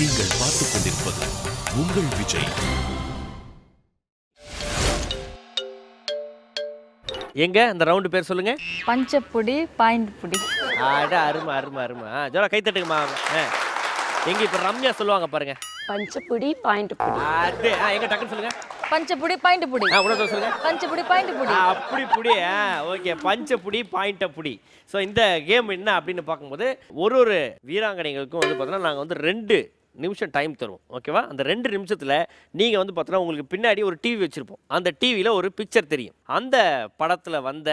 நீங்கள் பார்த்துக் கொண்டிருப்பது உங்கள் விஜய். எங்க அந்த ரவுண்ட் பேர் சொல்லுங்க. பஞ்சப்புடி பாயிண்ட் புடி. அருமை அருமை அருமை. ஜோரா கை தட்டுங்கம்மா. எங்க இப்ப ரம்யா சொல்லுவாங்க பாருங்க. பஞ்சப்புடி பாயிண்ட் புடி. அது எங்க டக்குன்னு சொல்லுங்க. பஞ்சப்புடி பாயிண்ட் புடி. உடனே சொல்லுங்க. பஞ்சப்புடி பாயிண்ட் புடி. அப்படி புடி. ஓகே, பஞ்சப்புடி பாயிண்ட் புடி. ஸோ இந்த கேம் என்ன அப்படின்னு பார்க்கும்போது ஒரு வீராங்கனைகளுக்கும் வந்து பார்த்தோன்னா நாங்கள் வந்து 2 நிமிஷம் டைம் தருவோம். ஓகேவா? அந்த 2 நிமிஷத்தில் நீங்கள் வந்து பார்த்தோன்னா உங்களுக்கு பின்னாடி ஒரு டிவி வச்சுருப்போம். அந்த டிவியில் ஒரு பிக்சர் தெரியும். அந்த படத்தில் வந்த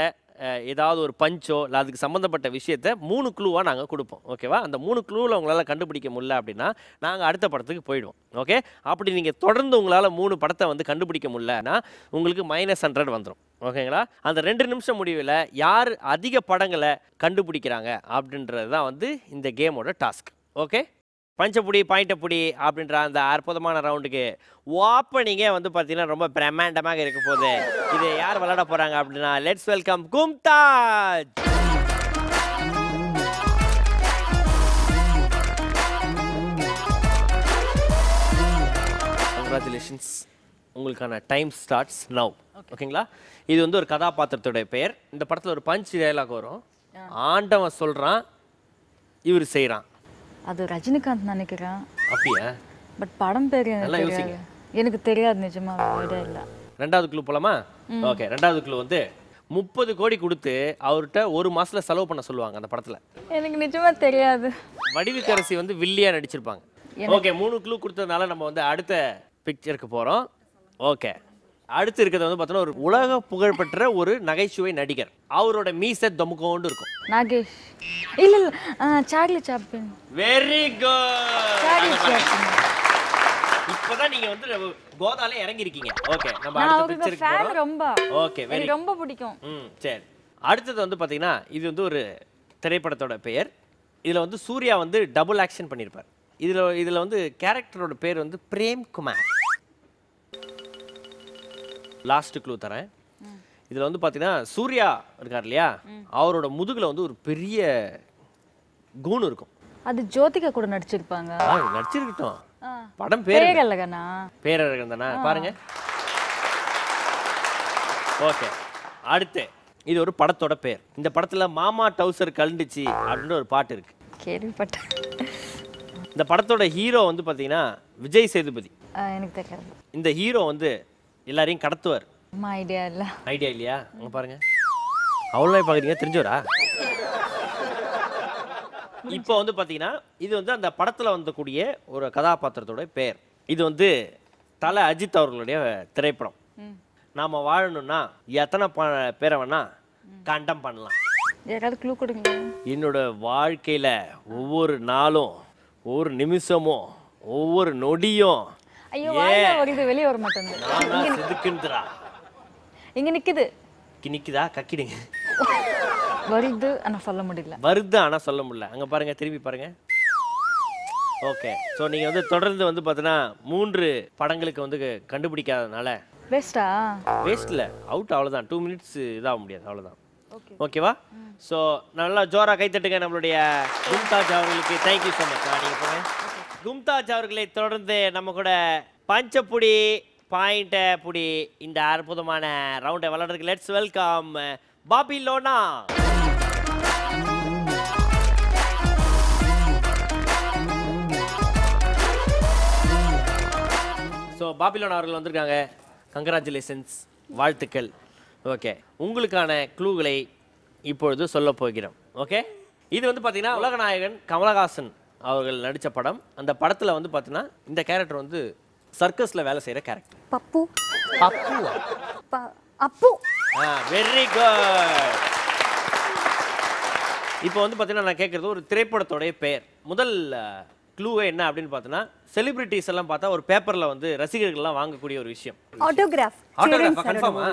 ஏதாவது ஒரு பஞ்சோ இல்லை அதுக்கு சம்மந்தப்பட்ட விஷயத்த 3 க்ளூவாக நாங்கள் கொடுப்போம். ஓகேவா? அந்த 3 க்ளூவில் உங்களால் கண்டுபிடிக்க முடியல அப்படின்னா நாங்கள் அடுத்த படத்துக்கு போயிடுவோம். ஓகே, அப்படி நீங்கள் தொடர்ந்து உங்களால் 3 படத்தை வந்து கண்டுபிடிக்க முடியலன்னா உங்களுக்கு -100 வந்துடும். ஓகேங்களா? அந்த 2 நிமிஷம் முடிவில் யார் அதிக படங்களை கண்டுபிடிக்கிறாங்க அப்படின்றது தான் வந்து இந்த கேமோட டாஸ்க். ஓகே, பஞ்சப்புடி பாயிண்டப்புடி அப்படின்ற அந்த அற்புதமான ரவுண்டுக்கு ஓப்பனிங்கே வந்து பார்த்தீங்கன்னா ரொம்ப பிரம்மாண்டமாக இருக்க போகுது. இது யார் விளையாட போகிறாங்க அப்படின்னா லெட்ஸ் வெல்கம் கும்தாஜ். கங்க்ராச்சுலேஷன்ஸ், உங்களுக்கான டைம் ஸ்டார்ட்ஸ் நவ். ஓகேங்களா? இது வந்து ஒரு கதாபாத்திரத்துடைய பெயர். இந்த படத்தில் ஒரு பஞ்ச் டயலாக் வரும். ஆண்டவன் சொல்கிறான், இவர் செய்கிறான். அது ரஜினிகாந்த் நினைக்கிறேன். அப்படியா? பட் படம் பேர் எனக்கு தெரியாது, நிஜமா ஐடியா இல்லை. 2வது க்ளூ போலாமா? ஓகே, 2வது க்ளூ வந்து 30 கோடி கொடுத்து அவர்கிட்ட 1 மாசத்துல செலவு பண்ண சொல்லுவாங்க அந்த படத்துல. எனக்கு நிஜமா தெரியாது. வடிவுக்கரசி வந்து வில்லியா நடிச்சிருப்பாங்க. ஓகே, 3 க்ளூ கொடுத்ததுனால நம்ம வந்து அடுத்த பிக்சருக்கு போறோம். ஓகே, அடுத்து இருக்கிறது வந்து பார்த்தோன்னா ஒரு உலக புகழ்பெற்ற ஒரு நகைச்சுவை நடிகர். அவரோட மீசை தொமுகோண்டு இருக்கும். நாகேஷ். இல்ல இல்ல, Charlie Chaplin. Very good. Charlie Chaplin. இப்போதான் நீங்க வந்து கோதால இறங்கி இருக்கீங்க. ஓகே, நம்ம நான் அடுத்த அவரோட பிக்சருக்கு ஃபேன் போறோம். ரொம்ப. ஓகே, வெரி எனக்கு ரொம்ப பிடிக்கும். சரி. அடுத்தது வந்து பாத்தீங்கன்னா இது வந்து ஒரு திரைப்படத்தோட பெயர். இதுல வந்து சூர்யா வந்து டபுள் ஆக்ஷன் பண்ணியிருப்பார். இதுல வந்து கேரக்டரோட பேர் வந்து பிரேம் குமார். லாஸ்ட் க்ளூ தரேன். இதுல வந்து பாத்தீங்கன்னா சூர்யா இருக்கார் இல்லையா, அவரோட முதுகுல வந்து ஒரு பெரிய கூன் இருக்கும். அது ஜோதிகா கூட நடிச்சிருப்பாங்க. நடிச்சிருக்கட்டும். படம் பேர் பேரழகனா? பேரழகன் தானே? பாருங்க. ஓகே, அடுத்து இது ஒரு படத்தோட பேர். இந்த படத்துல மாமா டவுசர் கலண்டுச்சு அப்படின்னு ஒரு பாட்டு இருக்கு. கேள்விப்பட்டேன். இந்த படத்தோட ஹீரோ வந்து பாத்தீங்கன்னா விஜய் சேதுபதி. எனக்கு தெரியாது. இந்த ஹீரோ வந்து எல்லாரையும் கடத்துவார். ஐடியா இல்ல. ஐடியா இல்லையா? அங்க பாருங்க, அவ்வளோ பாக்குறீங்க, தெரிஞ்சவரா? இப்போ வந்து பாத்தீங்கன்னா இது வந்து அந்த படத்துல வந்தக்கூடிய ஒரு கதாபாத்திரத்தோட பேர். இது வந்து தல அஜித் அவர்களுடைய திரைப்படம். நாம வாழணும்னா எத்தனை பேரை வேணா கண்டம் பண்ணலாம். யாராவது க்ளூ கொடுங்க. என்னோட வாழ்க்கையில ஒவ்வொரு நாளும், ஒவ்வொரு நிமிஷமும், ஒவ்வொரு நொடியும் ஐயோ வாயில வருது, வெளிய வர மாட்டேங்குது. செதுக்குன்றா. இங்க நிக்குது. நிக்குதா? கக்கிடுங்க. வருது ஆனா சொல்ல முடியல. வருது ஆனா சொல்ல முடியல. அங்க பாருங்க, திரும்பி பாருங்க. ஓகே, ஸோ நீங்க வந்து தொடர்ந்து வந்து பார்த்தீங்கன்னா 3 படங்களுக்கு வந்து கண்டுபிடிக்காதனால வேஸ்டா? வேஸ்ட் இல்லை, அவுட். அவ்வளோதான். 2 மினிட்ஸ் இதாக முடியாது, அவ்வளோதான். ஓகேவா? ஸோ நல்லா ஜோரா கைத்தட்டுங்க நம்மளுடைய கும்தாஜ் அவர்களுக்கு. Thank you so much. நீங்கள் போங்க. கும்தாஜ் அவர்களை தொடர்ந்து நம்ம கூட பஞ்சப்புடி பாயிண்ட புடி இந்த அற்புதமான ரவுண்டை விளையாடுறதுக்கு லெட்ஸ் வெல்கம் பாபிலோனா. ஸோ பாபிலோனா அவர்கள் வந்திருக்காங்க. கங்க்ராச்சுலேஷன்ஸ், வாழ்த்துக்கள். ஓகே, உங்களுக்கான க்ளூகளை இப்பொழுது சொல்ல போகிறோம். ஓகே, இது வந்து பார்த்தீங்கன்னா உலகநாயகன் கமலஹாசன் அவர்கள் நடித்த படம். அந்த படத்தில் வந்து பார்த்தீங்கன்னா இந்த கேரக்டர் வந்து சர்க்கஸில் வேலை செய்கிற கேரக்டர். பப்பு. பப்புவா? அப்பு. Very good. இப்போ வந்து பார்த்தீங்கன்னா நான் கேட்குறது ஒரு திரைப்படத்தோடைய பெயர். முதல் க்ளூவே என்ன அப்படின்னு பார்த்தோன்னா செலிபிரிட்டிஸ் எல்லாம் பார்த்தா ஒரு பேப்பரில் வந்து ரசிகர்கள்லாம் வாங்கக்கூடிய ஒரு விஷயம். ஆட்டோகிராஃப். ஆட்டோகிராஃபா? கன்ஃபார்மா?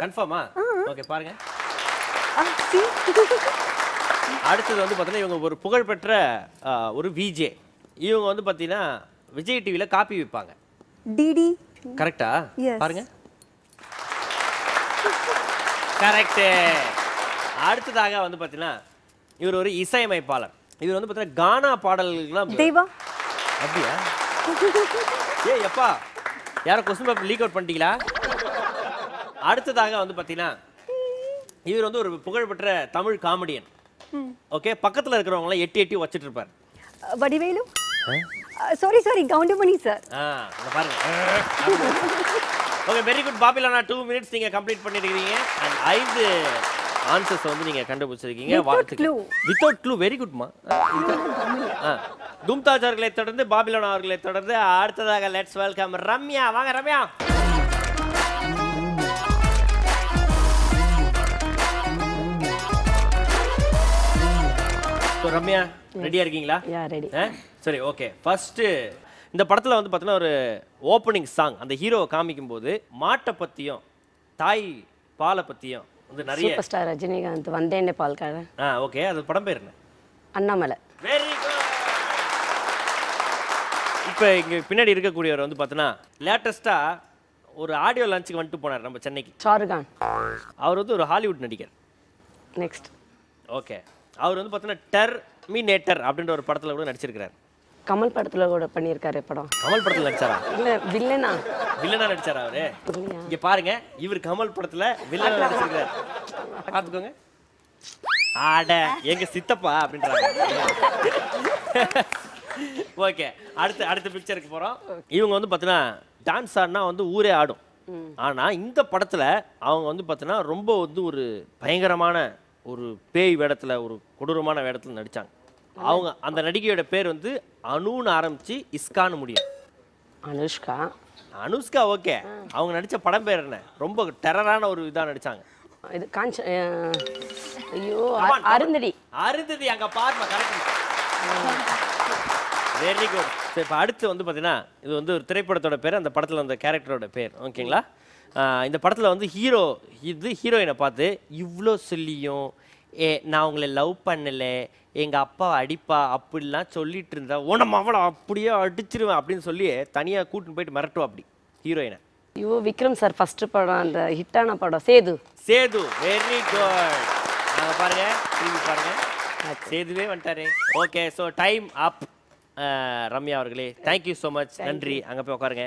கன்ஃபார்மா? ஓகே, பாருங்க. அடுத்தது வந்து பார்த்தீங்கன்னா இவங்க ஒரு புகழ்பெற்ற ஒரு விஜே. இவங்க வந்து பார்த்தீங்கன்னா விஜய் டிவியில் காப்பி விற்பாங்க. டிடி. கரெக்டா? பாருங்க, கரெக்ட். அடுத்ததாக வந்து பார்த்தீங்கன்னா இவர் ஒரு இசையமைப்பாளர். இவர் வந்து பார்த்தீங்கன்னா கானா பாடல்கள்லாம். தேவா. அப்படியா? ஏய் எப்பா, யாரும் கொஸ்டின் பேப்பர் லீக் அவுட் பண்ணிட்டீங்களா? அடுத்ததாக வந்து பார்த்தீங்கன்னா இவர் வந்து ஒரு புகழ்பெற்ற தமிழ் காமெடியன். ஓகே, பக்கத்தில் இருக்கிறவங்களாம் எட்டி எட்டி வச்சுட்டு இருப்பார். வடிவேலு. Sorry Goundamani sir. அங்க பாருங்க. Okay, very good Babilona. 2 minutes நீங்க கம்ப்ளீட் பண்ணிருக்கீங்க. அண்ட் 5 ஆன்சர்ஸ் வந்து நீங்க கண்டுபிடிச்சிருக்கீங்க. Without clue. வெரி குட்மா. தும்தாஜ் அவர்களை தொடர்ந்து பாபிலானா அவர்களை தொடர்ந்து அடுத்ததாக லெட்ஸ் வெல்கம் ரம்யா. வாங்க ரம்யா. ரம்யா ரெடியா இருக்கீங்களா? ரெடி. சரி, ஓகே. ஃபர்ஸ்ட் இந்த படத்துல வந்து பார்த்தீங்கன்னா ஒரு ஓப்பனிங் சாங் அந்த ஹீரோவை காமிக்கும் போது மாட்டை பத்தியும் தாய் பாலை பத்தியும் வந்து நிறைய சூப்பர் ஸ்டார் ரஜினிகாந்த் வந்தேனே பால்காரன். ஓகே, அது படம் பேர் என்ன? அண்ணாமலை. Very good. இப்போ இங்க பின்னாடி இருக்கக்கூடியவர் வந்து பார்த்தீங்கன்னா லேட்டஸ்டா ஒரு ஆடியோ லான்ச்சுக்கு வந்துட்டு போனார் நம்ம சென்னைக்கு. ஷாருகான். அவர் வந்து ஒரு ஹாலிவுட் நடிகர். நெக்ஸ்ட். ஓகே, அவர் வந்து பார்த்தீங்கன்னா டெர்மினேட்டர் அப்படின்ற ஒரு படத்தில் கூட நடிச்சிருக்கிறார். கமல் படத்துல கூட பண்ணியிருக்காரு படம். கமல் படத்தில் நடிச்சாரா? இல்ல வில்லனா. வில்லனா நடிச்சாரா அவரு? இங்க பாருங்க, இவர் கமல் படத்துல வில்லனா நடிச்சிருக்காரு. பாத்துக்கோங்க. ஆட எங்க சித்தப்பா அப்படின்றாங்க. ஓகே, அடுத்த பிக்சருக்கு போறோம். இவங்க வந்து பார்த்தீங்கன்னா டான்ஸ் ஆடினா வந்து ஊரே ஆடும். ஆனா இந்த படத்துல அவங்க வந்து பார்த்தீங்கன்னா ரொம்ப வந்து ஒரு பயங்கரமான ஒரு பேய் வேடத்துல ஒரு கொடூரமான வேடத்துல நடிச்சாங்க. அவங்க அந்த நடிகையோட பேர் வந்து அனுன்னு ஆரம்பிச்சு இஸ்கான்னு முடியும். அனுஷ்கா. அனுஷ்கா. ஓகே, அவங்க நடிச்ச படம் பேர் என்ன? ரொம்ப டெரரான ஒரு இதா நடிச்சாங்க. இது ஐயோ அருந்ததி. அருந்ததி. அங்க பாருமா. கரெக்ட். Very good. சரி, இப்போ அடுத்து வந்து பார்த்தீங்கன்னா இது வந்து ஒரு திரைப்படத்தோட பேர், அந்த படத்தில் அந்த கேரக்டரோட பேர். ஓகேங்களா? இந்த படத்தில் வந்து ஹீரோயினை பார்த்து இவ்வளோ சொல்லியும் நான் உங்களை லவ் பண்ணலை, எங்கள் அப்பா அடிப்பா அப்படிலாம் சொல்லிட்டு இருந்தா உனம் அவளை அப்படியே அடிச்சிருவேன் அப்படின்னு சொல்லி தனியாக கூட்டின்னு போயிட்டு மிரட்டுவா அப்படி ஹீரோயினை. ஐயோ விக்ரம் சார் ஃபர்ஸ்ட் படம், அந்த ஹிட்டான படம் சேது. Very good. நாங்கள் பாருங்க, டிவி பாருங்க, சேதுவே வந்துட்டாரு. ஓகே, ஸோ டைம் அப். ரம்யா அவர்களே, தேங்க்யூ ஸோ மச். நன்றி. அங்கே போய் உட்காருங்க.